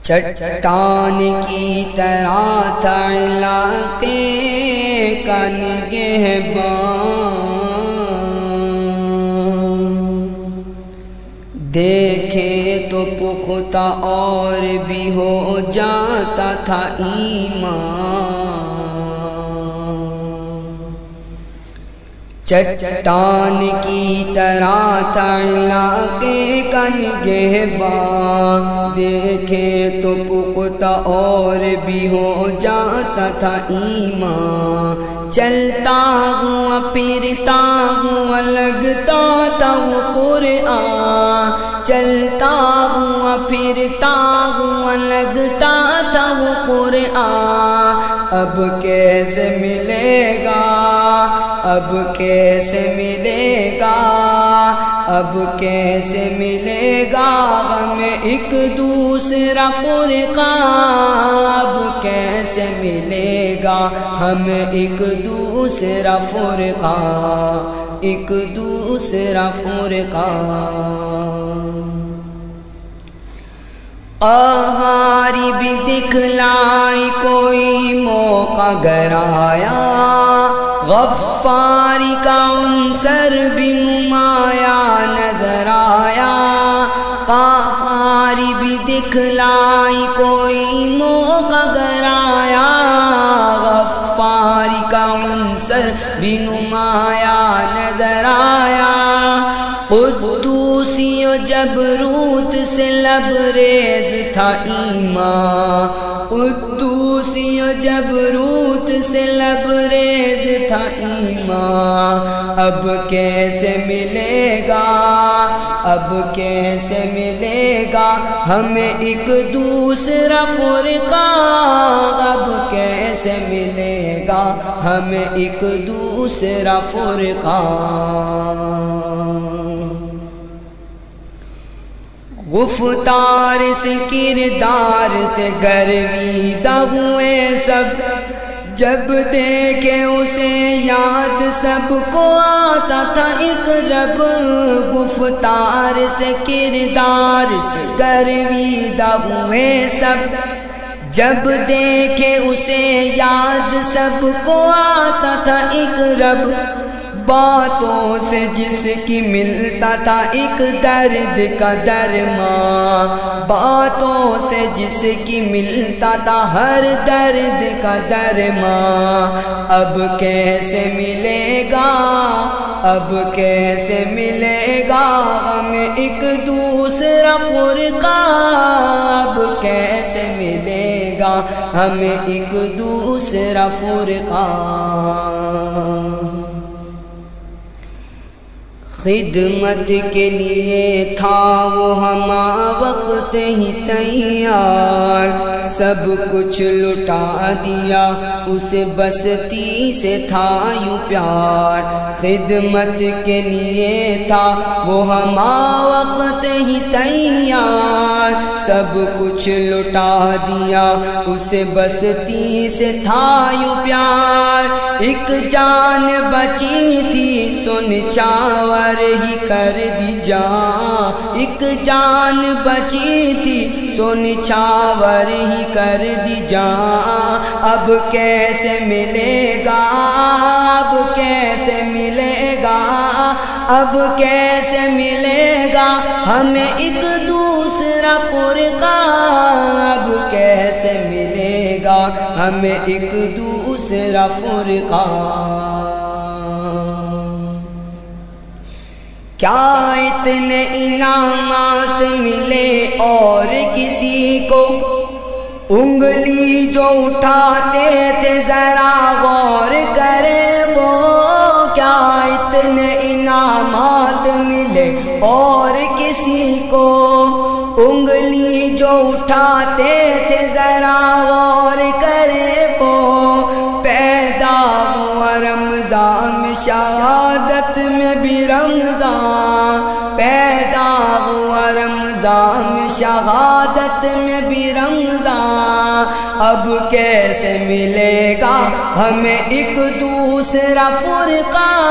چٹان کی طرح تھا علاقے کا نگہبان، دیکھے تو پختہ اور بھی ہو جاتا تھا ایمان۔ چٹان کی طرح تھا علاقے کا نگہبان، دیکھے تو پختہ اور بھی ہو جاتا تھا ایمان۔ چلتا ہوا پھرتا ہوا لگتا تھا وہ قرآن، چلتا ہوا پھرتا ہوا لگتا تھا وہ قرآن۔ اب کیسے ملے گا، اب کیسے ملے گا، اب کیسے ملے گا ہمیں ایک دوسرا فرقان، اب کیسے ملے گا ہمیں ایک دوسرا فرقان، ایک دوسرا فرقان۔ قہاری بھی دکھلائی کوئی موقع گر آیا، غفاری کا عنصر بھی نمایاں نظر آیا۔ قہاری بھی دکھلائی کوئی موقع گر آیا، غفاری کا عنصر بھی نمایاں نظر آیا۔ قدوسی و جبروت سے لبریز تھا ایمان، قدوسی و جبروت سے لبریز تھا ایمان۔ اب کیسے ملے گا، اب کیسے ملے گا ہمیں ایک دوسرا فرقان، اب کیسے ملے گا ہمیں ایک دوسرا فرقان۔ گفتار سے کردار سے گرویدہ ہوئے سب، جب دیکھے اسے یاد سب کو آتا تھا ایک رب۔ گفتار سے کردار سے گرویدہ ہوئے سب، جب دیکھے اسے یاد سب کو آتا تھا ایک رب۔ باتوں سے جس کی ملتا تھا ایک درد کا درمان، باتوں سے جس کی ملتا تھا ہر درد کا درمان۔ اب کیسے ملے گا، اب کیسے ملے گا ہمیں ایک دوسرا فرقان، اب کیسے ملے گا ہمیں ایک دوسرا فرقان۔ خدمت کے لیے تھا وہ ہمہ وقت ہی تیار، سب کچھ لٹا دیا اسے بستی سے تھا یوں پیار۔ خدمت کے لیے تھا وہ ہمہ وقت ہی تیار، سب کچھ لٹا دیا اسے بستی سے تھا یوں پیار۔ ایک جان بچی تھی سو نچھاور ہی کر دی جان، ایک جان بچی تھی سو نچھاور ہی کر دی جان۔ اب کیسے ملے گا، اب کیسے ملے گا، اب کیسے ملے گا ہمیں ایک دوسرا فرقان، اب کیسے ملے گا ہمیں ایک دوسرا فرقان۔ کیا اتنے انعامات ملے اور کسی کو، انگلی جو اٹھاتے تھے ذرا غور کرے وہ۔ کیا اتنے انعامات ملے اور کسی کو، انگلی جو اٹھاتے تھے ذرا غور کرے وہ۔ پیدا ہوا رمضان میں شہادت میں بھی رمضان، پیدا ہوا رمضان میں شہادت میں بھی رمضان۔ اب کیسے ملے گا ہمیں ایک دوسرا فرقان،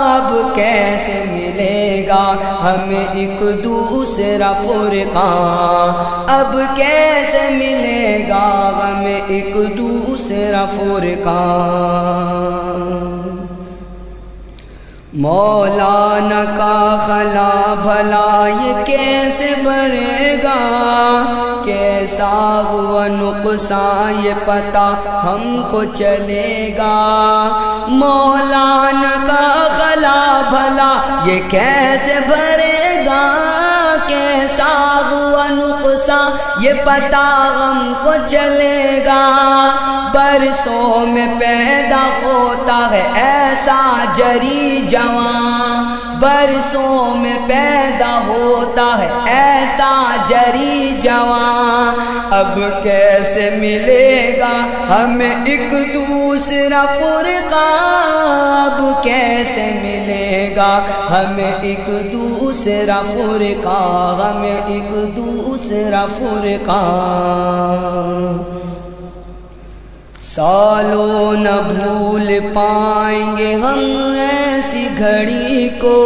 اب کیسے ملے گا ہمیں ایک دوسرا فرقان، اب کیسے فرقان۔ مولانا کا خلا بھلا یہ کیسے بھرے گا، کیسا ہوا نقصان یہ پتہ ہم کو چلے گا۔ مولانا کا خلا بھلا یہ کیسے بھرے گا، کیسا ہوا نقصان یہ پتہ ہم کو چلے گا۔ برسوں میں پیدا ہوتا ہے ایسا جری جوان، برسوں میں پیدا ہوتا ہے ایسا جری جوان۔ اب کیسے ملے گا ہمیں ایک دوسرا فرقہ، اب کیسے ملے گا ہمیں ایک دوسرا فرقہ، ہمیں ایک دوسرا فرقہ۔ سالوں نہ بھول پائیں گے ہم ایسی گھڑی کو،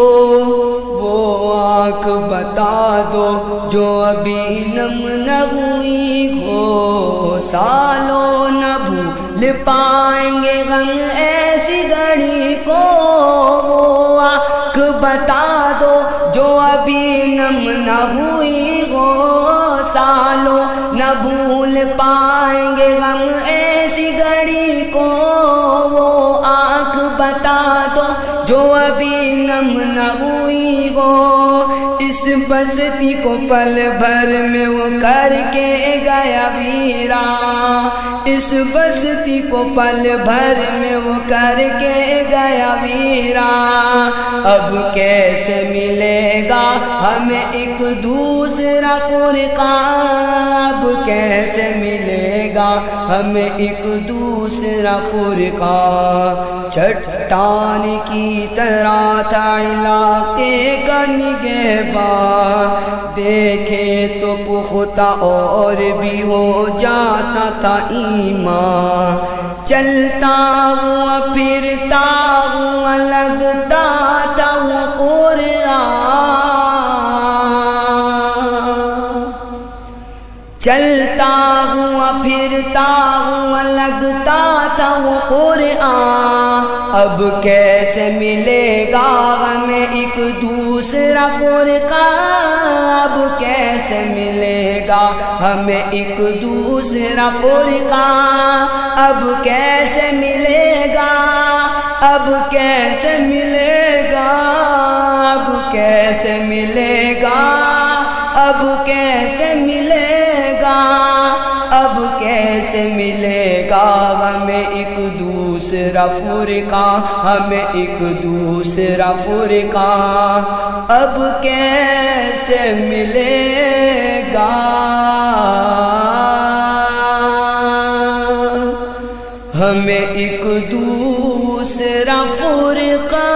وہ آنکھ بتا دو جو ابھی نم نہ ہوئی ہو۔ سالوں نہ بھول پائیں گے ہم ایسی گھڑی کو، وہ آنکھ بتا دو جو ابھی نم نہ ہوئی ہو۔ سالوں نہ بھول پائیں گے ہم ایسی گھڑی کو، وہ آنکھ بتا دو جو ابھی نم نہ ہوئی ہو۔ اس بستی کو پل بھر میں وہ کر کے گیا ویران، اس بستی کو پل بھر میں وہ کر کے گیا ویران۔ اب کیسے ملے گا ہمیں ایک دوسرا فرقہ، اب کیسے ملے گا ہمیں ایک دوسرا فرقہ۔ چٹان کی طرح تھا علاقے کا نگہبان، دیکھے تو پختہ اور بھی ہو جاتا تھا ایمان۔ چلتا ہوا پھرتا ہوا لگتا تھا وہ قرآن، چلتا ہوا پھرتا ہوا لگتا تھا وہ قرآن۔ اب کیسے ملے گا ہمیں ایک دوسرا فرقہ، اب کیسے ملے گا ہمیں ایک دوسرا فرقہ، اب کیسے ملے گا، اب کیسے ملے گا، اب کیسے ملے گا، اب کیسے ملے گا، اب کیسے ملے گا ہمیں ایک دوسرا فرقہ، ہمیں ایک دوسرا فرقہ، اب کیسے ملے گا ہمیں ایک دوسرا فرقہ۔